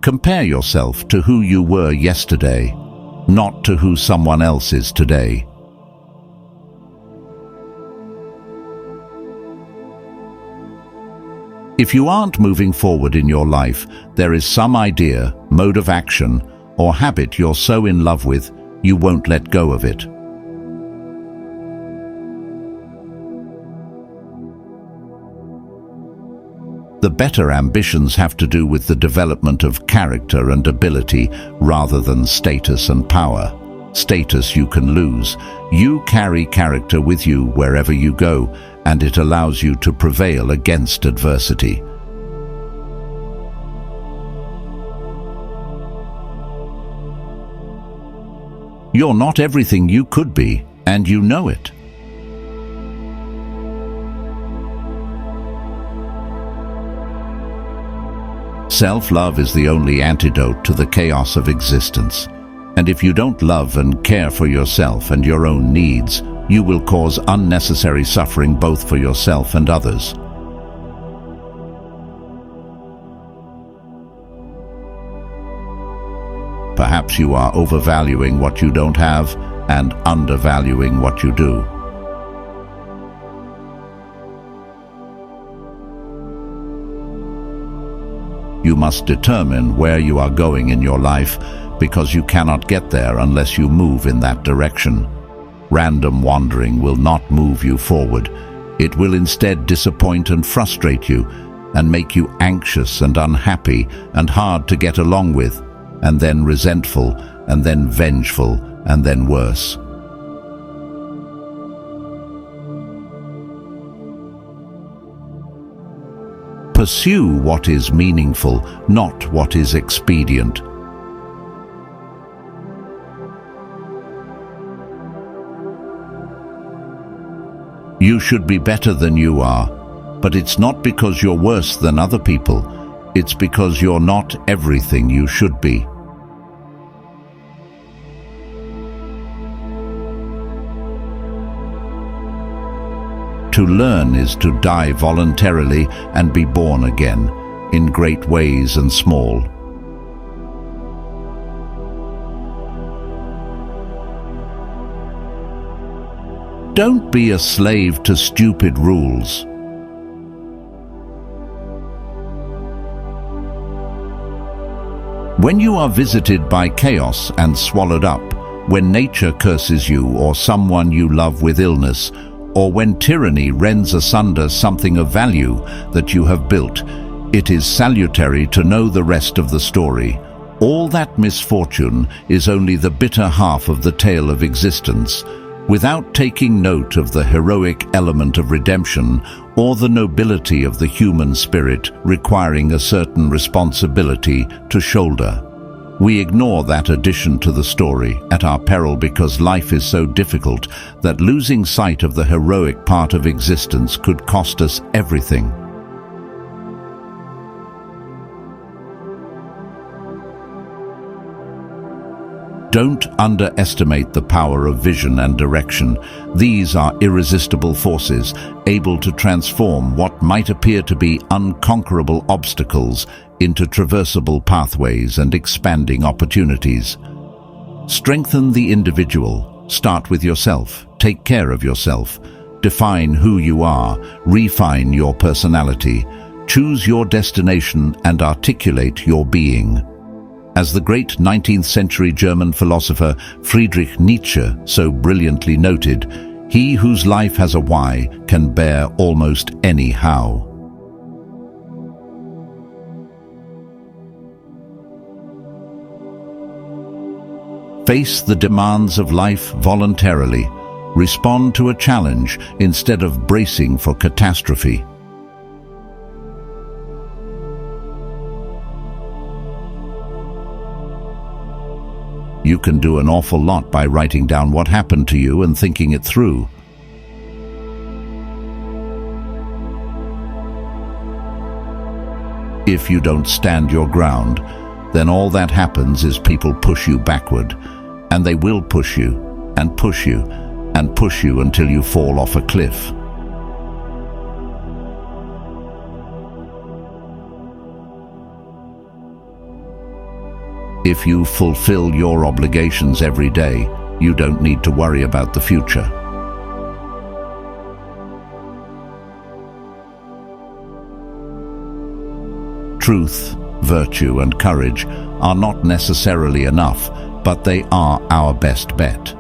Compare yourself to who you were yesterday, not to who someone else is today. If you aren't moving forward in your life, there is some idea, mode of action, or habit you're so in love with, you won't let go of it. The better ambitions have to do with the development of character and ability rather than status and power. Status you can lose. You carry character with you wherever you go, and it allows you to prevail against adversity. You're not everything you could be, and you know it. Self-love is the only antidote to the chaos of existence. And if you don't love and care for yourself and your own needs, you will cause unnecessary suffering both for yourself and others. Perhaps you are overvaluing what you don't have and undervaluing what you do. You must determine where you are going in your life, because you cannot get there unless you move in that direction. Random wandering will not move you forward. It will instead disappoint and frustrate you and make you anxious and unhappy and hard to get along with, and then resentful, and then vengeful, and then worse. Pursue what is meaningful, not what is expedient. You should be better than you are, but it's not because you're worse than other people. It's because you're not everything you should be. To learn is to die voluntarily and be born again, in great ways and small. Don't be a slave to stupid rules. When you are visited by chaos and swallowed up, when nature curses you or someone you love with illness, or when tyranny rends asunder something of value that you have built, it is salutary to know the rest of the story. All that misfortune is only the bitter half of the tale of existence, without taking note of the heroic element of redemption or the nobility of the human spirit requiring a certain responsibility to shoulder. We ignore that addition to the story at our peril because life is so difficult that losing sight of the heroic part of existence could cost us everything. Don't underestimate the power of vision and direction. These are irresistible forces, able to transform what might appear to be unconquerable obstacles into traversable pathways and expanding opportunities. Strengthen the individual. Start with yourself. Take care of yourself. Define who you are. Refine your personality. Choose your destination and articulate your being. As the great 19th century German philosopher Friedrich Nietzsche so brilliantly noted, he whose life has a why can bear almost any how. Face the demands of life voluntarily. Respond to a challenge instead of bracing for catastrophe. You can do an awful lot by writing down what happened to you and thinking it through. If you don't stand your ground, then all that happens is people push you backward, and they will push you, and push you, and push you until you fall off a cliff. If you fulfill your obligations every day, you don't need to worry about the future. Truth, virtue, and courage are not necessarily enough, but they are our best bet.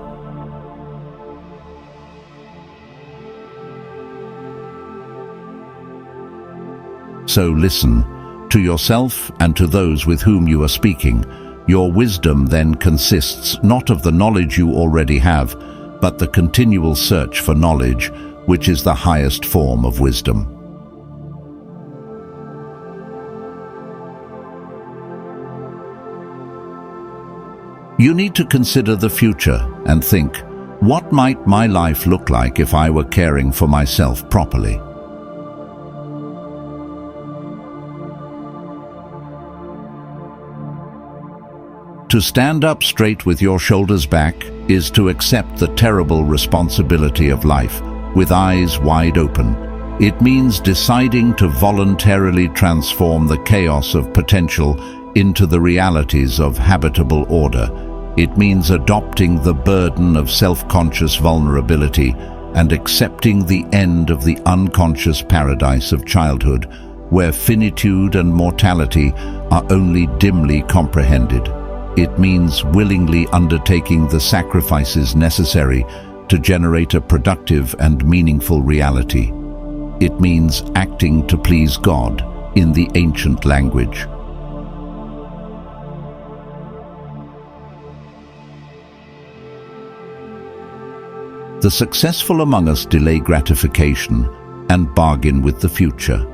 So listen to yourself and to those with whom you are speaking. Your wisdom then consists not of the knowledge you already have, but the continual search for knowledge, which is the highest form of wisdom. You need to consider the future and think, what might my life look like if I were caring for myself properly? To stand up straight with your shoulders back is to accept the terrible responsibility of life with eyes wide open. It means deciding to voluntarily transform the chaos of potential into the realities of habitable order. It means adopting the burden of self-conscious vulnerability and accepting the end of the unconscious paradise of childhood, where finitude and mortality are only dimly comprehended. It means willingly undertaking the sacrifices necessary to generate a productive and meaningful reality. It means acting to please God in the ancient language. The successful among us delay gratification and bargain with the future.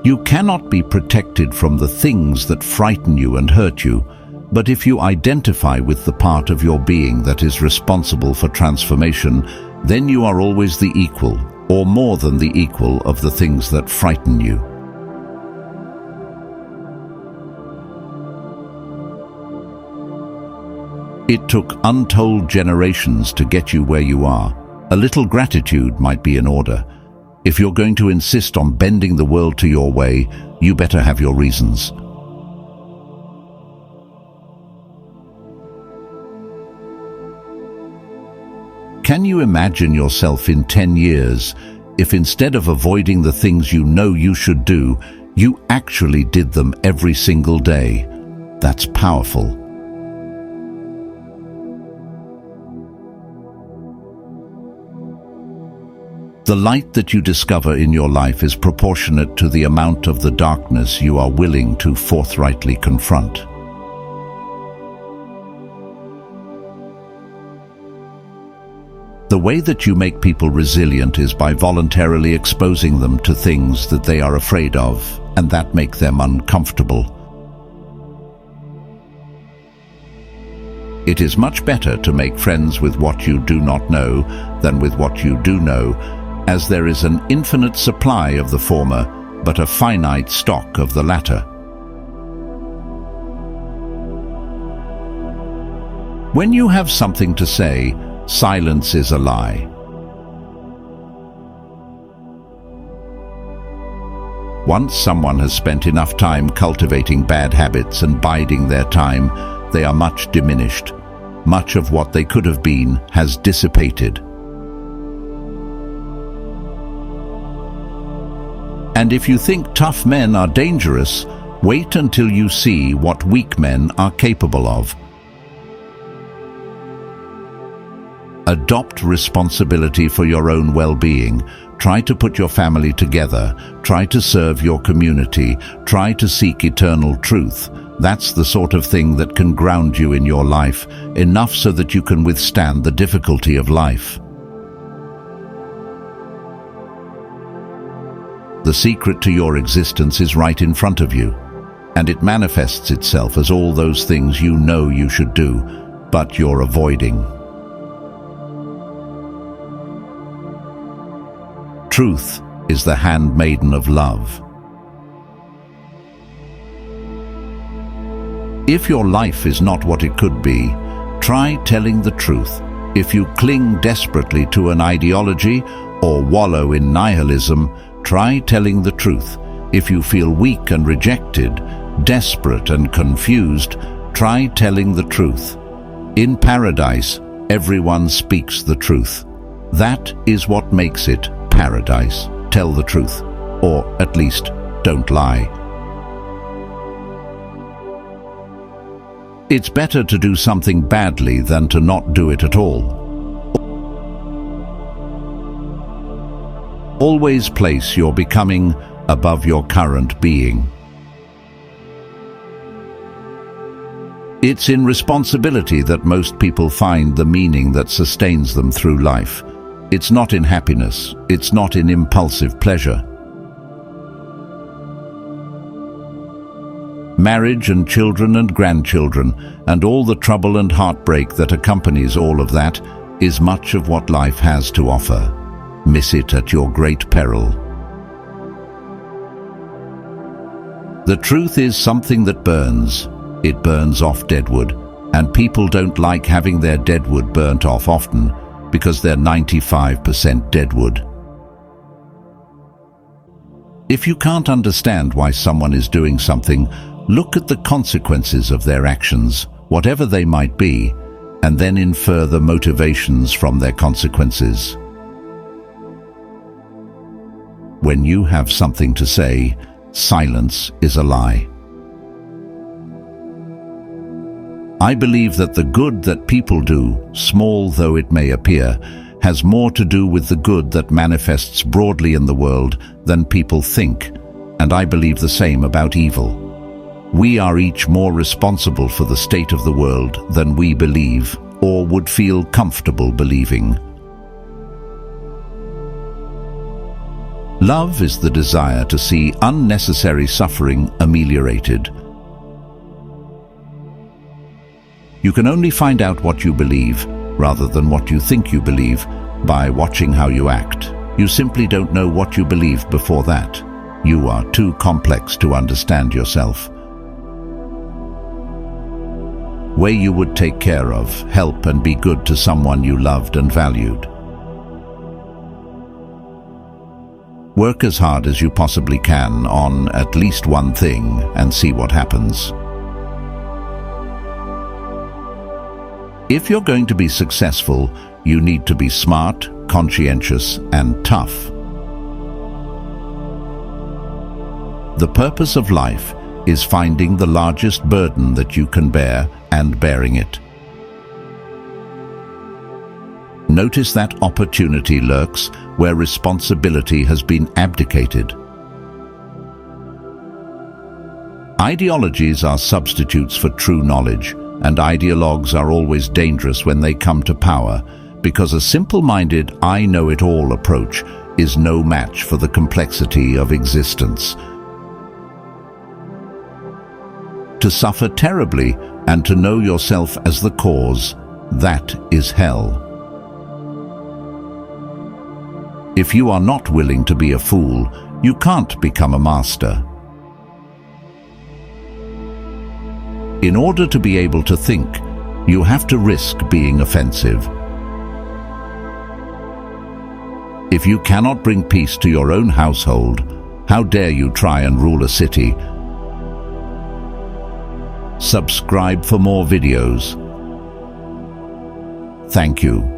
You cannot be protected from the things that frighten you and hurt you, but if you identify with the part of your being that is responsible for transformation, then you are always the equal, or more than the equal, of the things that frighten you. It took untold generations to get you where you are. A little gratitude might be in order. If you're going to insist on bending the world to your way, you better have your reasons. Can you imagine yourself in 10 years if instead of avoiding the things you know you should do, you actually did them every single day? That's powerful. The light that you discover in your life is proportionate to the amount of the darkness you are willing to forthrightly confront. The way that you make people resilient is by voluntarily exposing them to things that they are afraid of and that make them uncomfortable. It is much better to make friends with what you do not know than with what you do know, as there is an infinite supply of the former, but a finite stock of the latter. When you have something to say, silence is a lie. Once someone has spent enough time cultivating bad habits and biding their time, they are much diminished. Much of what they could have been has dissipated. And if you think tough men are dangerous, wait until you see what weak men are capable of. Adopt responsibility for your own well-being. Try to put your family together. Try to serve your community. Try to seek eternal truth. That's the sort of thing that can ground you in your life, enough so that you can withstand the difficulty of life. The secret to your existence is right in front of you, and it manifests itself as all those things you know you should do, but you're avoiding. Truth is the handmaiden of love. If your life is not what it could be, try telling the truth. If you cling desperately to an ideology or wallow in nihilism, try telling the truth. If you feel weak and rejected, desperate and confused, try telling the truth. In paradise, everyone speaks the truth. That is what makes it paradise. Tell the truth, or at least don't lie. It's better to do something badly than to not do it at all. Always place your becoming above your current being. It's in responsibility that most people find the meaning that sustains them through life. It's not in happiness. It's not in impulsive pleasure. Marriage and children and grandchildren, and all the trouble and heartbreak that accompanies all of that, is much of what life has to offer. Miss it at your great peril. The truth is something that burns. It burns off deadwood, and people don't like having their deadwood burnt off often because they're 95% deadwood. If you can't understand why someone is doing something, look at the consequences of their actions, whatever they might be, and then infer the motivations from their consequences. When you have something to say, silence is a lie. I believe that the good that people do, small though it may appear, has more to do with the good that manifests broadly in the world than people think, and I believe the same about evil. We are each more responsible for the state of the world than we believe, or would feel comfortable believing. Love is the desire to see unnecessary suffering ameliorated. You can only find out what you believe, rather than what you think you believe, by watching how you act. You simply don't know what you believe before that. You are too complex to understand yourself. Way you would take care of, help and be good to someone you loved and valued. Work as hard as you possibly can on at least one thing and see what happens. If you're going to be successful, you need to be smart, conscientious, and tough. The purpose of life is finding the largest burden that you can bear and bearing it. Notice that opportunity lurks where responsibility has been abdicated. Ideologies are substitutes for true knowledge, and ideologues are always dangerous when they come to power, because a simple-minded I-know-it-all approach is no match for the complexity of existence. To suffer terribly and to know yourself as the cause, that is hell. If you are not willing to be a fool, you can't become a master. In order to be able to think, you have to risk being offensive. If you cannot bring peace to your own household, how dare you try and rule a city? Subscribe for more videos. Thank you.